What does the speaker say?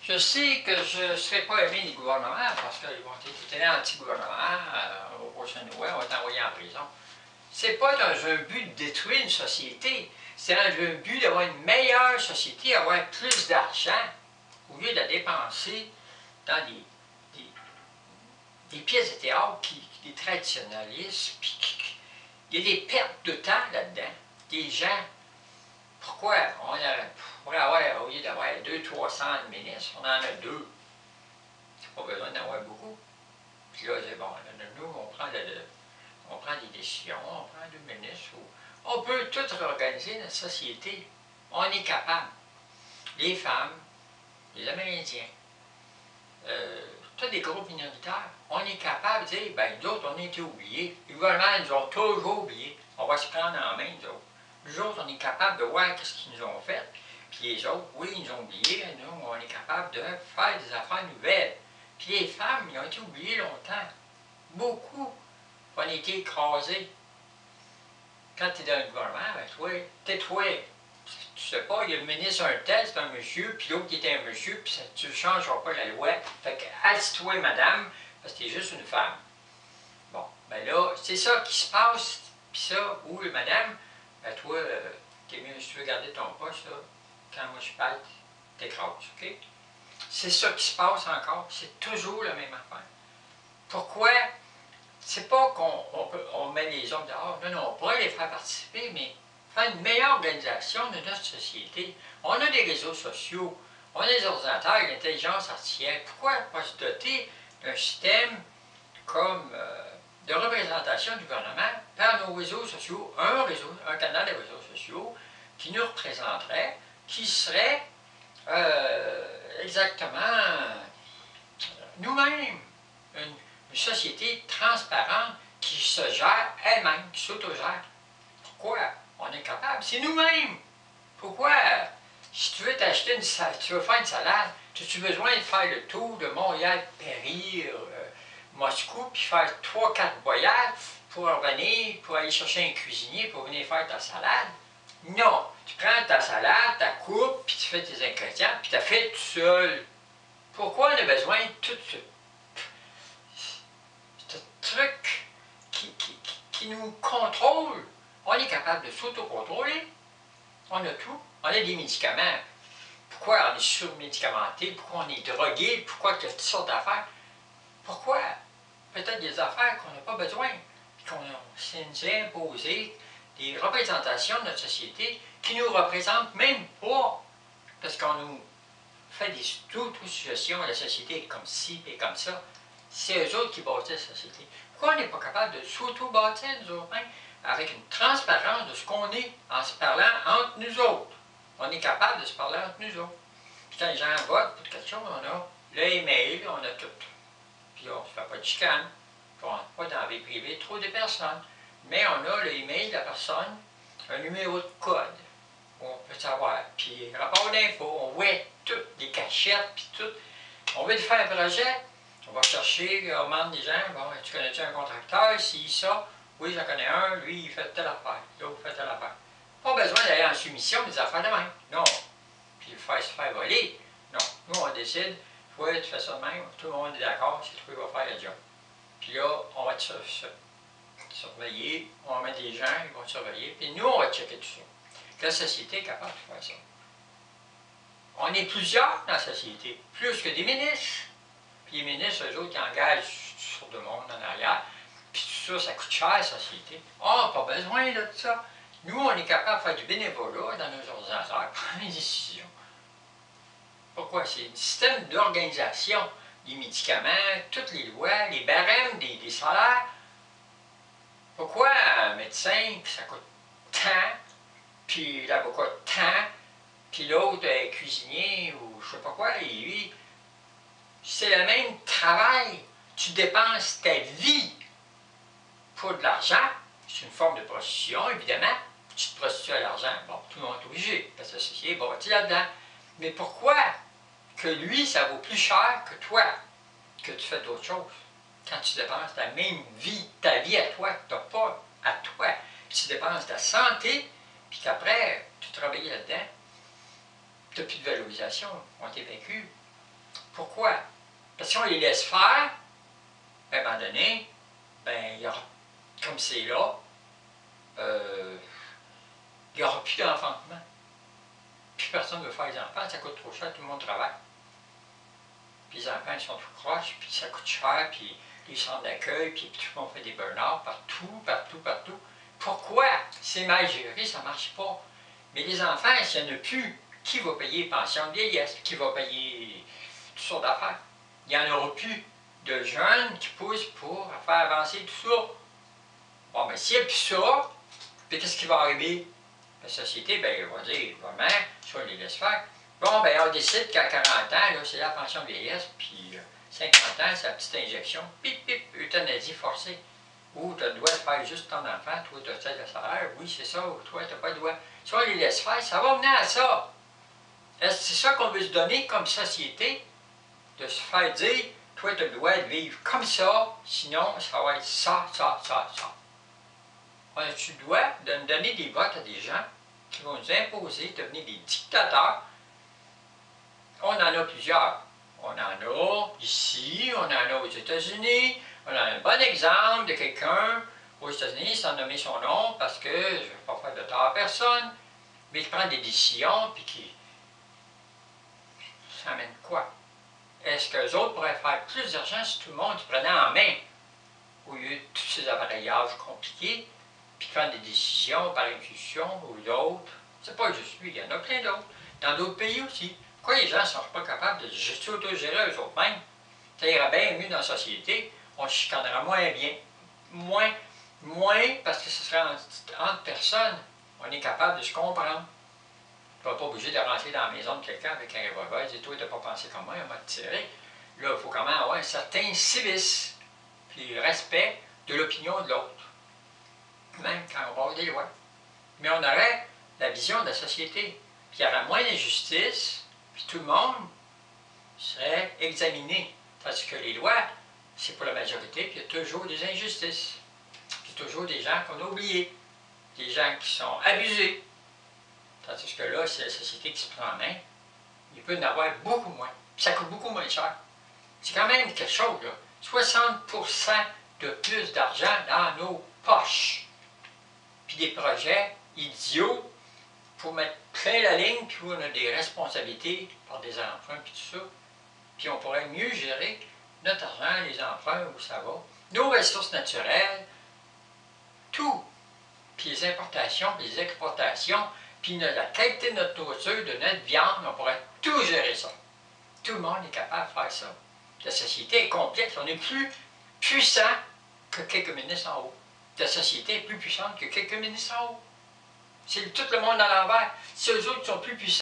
Je sais que je ne serai pas aimé des gouvernements parce qu'ils vont être anti-gouvernement au Proche-Orient, on va être envoyé en prison. C'est pas dans un but de détruire une société, c'est dans un but d'avoir une meilleure société, avoir plus d'argent, au lieu de la dépenser dans des pièces de théâtre, des traditionnalistes, il y a des pertes de temps là-dedans. Des gens, pourquoi pourrait avoir, au lieu d'avoir 200-300 ministres, on en a 2. C'est pas besoin d'en avoir beaucoup. Puis là, c'est bon, nous, on prend des décisions, on prend 2 ministres. On peut tout réorganiser notre société. On est capable. Les femmes, les Amérindiens, tous des groupes minoritaires, on est capable de dire, ben d'autres, on a été oubliés. Les gouvernements nous ont toujours oubliés. On va se prendre en main, nous autres. Nous autres, on est capable de voir ce qu'ils nous ont fait. Puis les autres, oui, ils nous ont oubliés. Nous, on est capable de faire des affaires nouvelles. Puis les femmes, ils ont été oubliées longtemps. Beaucoup ont été écrasés. Quand tu es dans le gouvernement, ben toi. Tu sais pas, il y a le ministre un tel, c'est un monsieur, puis l'autre qui était un monsieur, puis tu ne changeras pas la loi. Fait que assis-toi, madame, parce que tu es juste une femme. Bon, ben là, c'est ça qui se passe, puis ça, oui, madame, ben toi, t'es mieux, si tu veux garder ton poste, là, quand moi je parle, t'écrases, OK? C'est ça qui se passe encore, c'est toujours la même affaire. Pourquoi? C'est pas qu'on met les hommes dehors, non, on pourrait les faire participer, mais faire une meilleure organisation de notre société. On a des réseaux sociaux, on a des ordinateurs, l'intelligence artificielle. Pourquoi pas se doter d'un système comme de représentation du gouvernement par nos réseaux sociaux, un canal de réseaux sociaux qui nous représenterait, qui serait exactement nous-mêmes, une société transparente qui se gère elle-même, qui s'autogère. Pourquoi? On est capable, c'est nous-mêmes. Pourquoi, si tu veux t'acheter tu veux faire une salade, as-tu besoin de faire le tour de Montréal, Paris, Moscou, puis faire 3-4 voyages pour revenir, pour aller chercher un cuisinier pour venir faire ta salade? Non. Tu prends ta salade, ta coupe, puis tu fais tes ingrédients, puis tu as fait tout seul. Pourquoi on a besoin de tout ce truc qui nous contrôle? On est capable de s'autocontrôler. On a tout. On a des médicaments. Pourquoi on est surmédicamenté? Pourquoi on est drogué? Pourquoi il y a toutes sortes d'affaires? Pourquoi? Peut-être des affaires qu'on n'a pas besoin. Qu'on s'est imposé des représentations de notre société qui ne nous représentent même pas. Parce qu'on nous fait des suggestions à la société comme ci et comme ça. C'est eux autres qui bâtissent la société. Pourquoi on n'est pas capable de s'auto-bâtir, nous autres, avec une transparence de ce qu'on est en se parlant entre nous autres? On est capable de se parler entre nous autres. Puis quand les gens votent pour quelque chose, on a l'email, on a tout. Puis on ne se fait pas de chicane. On ne rentre pas dans la vie privée trop de personnes. Mais on a l'email de la personne, un numéro de code. On peut savoir. Puis rapport d'info, on voit tout, des cachettes, puis tout. On veut faire un projet. On va chercher, on demande des gens, bon, tu connais-tu un contracteur, si ça, oui, j'en connais un, lui, il fait telle affaire, l'autre fait telle affaire. Pas besoin d'aller en soumission des affaires de même, non. Puis se faire voler, non. Nous, on décide, toi, tu fais ça de même, tout le monde est d'accord, c'est toi qui vas faire le job. Puis là, on va te surveiller, on va mettre des gens, ils vont te surveiller, puis nous, on va checker tout ça. La société est capable de faire ça. On est plusieurs dans la société, plus que des ministres. Puis les ministres, eux autres, qui engagent toutes sortes de monde en arrière. Puis tout ça, ça coûte cher, la société. Oh, pas besoin de ça. Nous, on est capable de faire du bénévolat dans nos ordinateurs, prendre des décisions. Pourquoi? C'est un système d'organisation. Les médicaments, toutes les lois, les barèmes des salaires. Pourquoi un médecin, ça coûte tant, puis l'avocat tant, puis l'autre cuisinier ou je sais pas quoi, et lui, c'est le même travail. Tu dépenses ta vie pour de l'argent. C'est une forme de prostitution, évidemment. Tu te prostitues à l'argent. Bon, tout le monde est obligé, parce que la société est bâtie là-dedans. Mais pourquoi que lui, ça vaut plus cher que toi, que tu fais d'autres choses? Quand tu dépenses ta même vie, ta vie à toi, que tu n'as pas à toi, puis tu dépenses ta santé, puis qu'après, tu travailles là-dedans, tu n'as plus de valorisation, on t'est vaincu. Pourquoi? Parce que si on les laisse faire, à un moment donné, ben, il y aura, comme c'est là, il n'y aura plus d'enfantement. Puis personne ne veut faire les enfants, ça coûte trop cher, tout le monde travaille. Puis les enfants, ils sont tout croches, puis ça coûte cher, puis les centres d'accueil, puis tout le monde fait des burn-out partout. Pourquoi? C'est mal géré, ça ne marche pas. Mais les enfants, s'il n'y en a plus, qui va payer pension de vieillesse? Qui va payer toutes sortes d'affaires? Il n'y en aura plus de jeunes qui poussent pour faire avancer tout ça. Bon, mais s'il n'y a plus ça, puis qu'est-ce qui va arriver? La société, ben, elle va dire, vraiment, si on les laisse faire. Bon, ben, on décide qu'à 40 ans, c'est la pension de vieillesse, puis 50 ans, c'est la petite injection, pip, euthanasie forcée. Ou tu as le droit de faire juste ton enfant, toi, tu as le salaire, oui, c'est ça, ou toi, tu n'as pas le droit. Si on les laisse faire, ça va mener à ça. Est-ce que c'est ça qu'on veut se donner comme société? De se faire dire, toi, tu as le droit de vivre comme ça, sinon, ça va être ça. Tu dois de nous donner des votes à des gens qui vont nous imposer de devenir des dictateurs. On en a plusieurs. On en a ici, on en a aux États-Unis. On a un bon exemple de quelqu'un aux États-Unis, sans nommer son nom, parce que je ne veux pas faire de tort à personne, mais il prend des décisions, puis qui... Ça amène quoi? Est-ce qu'eux autres pourraient faire plus d'argent si tout le monde se prenait en main, au lieu de tous ces appareillages compliqués, puis prendre des décisions par intuition ou d'autres? C'est pas juste lui, il y en a plein d'autres. Dans d'autres pays aussi. Pourquoi les gens ne sont pas capables de s'auto-gérer eux-mêmes? Ça ira bien mieux dans la société, on se chicanera moins bien. Moins parce que ce serait entre personnes. On est capable de se comprendre. Tu ne vas pas obligé de rentrer dans la maison de quelqu'un avec un revolver et dire, toi, tu n'as pas pensé comme moi, on va te tirer. Là, il faut quand même avoir un certain civisme, puis respect de l'opinion de l'autre. Même quand on va avoir des lois. Mais on aurait la vision de la société. Puis il y aurait moins d'injustice, puis tout le monde serait examiné. Tandis que les lois, c'est pour la majorité, puis il y a toujours des injustices. Puis toujours des gens qu'on a oubliés. Des gens qui sont abusés. Tandis que là, c'est la société qui se prend en main. Il peut en avoir beaucoup moins. Puis ça coûte beaucoup moins cher. C'est quand même quelque chose, là. 60% de plus d'argent dans nos poches. Puis des projets idiots pour mettre plein la ligne, puis où on a des responsabilités par des emprunts, puis tout ça. Puis on pourrait mieux gérer notre argent, les emprunts, où ça va. Nos ressources naturelles, tout. Puis les importations, puis les exportations, puis la qualité de notre nourriture, de notre viande, on pourrait tout gérer ça. Tout le monde est capable de faire ça. La société est complexe, on est plus puissant que quelques ministres en haut. La société est plus puissante que quelques ministres en haut. C'est tout le monde à l'envers. Si eux autres sont plus puissants,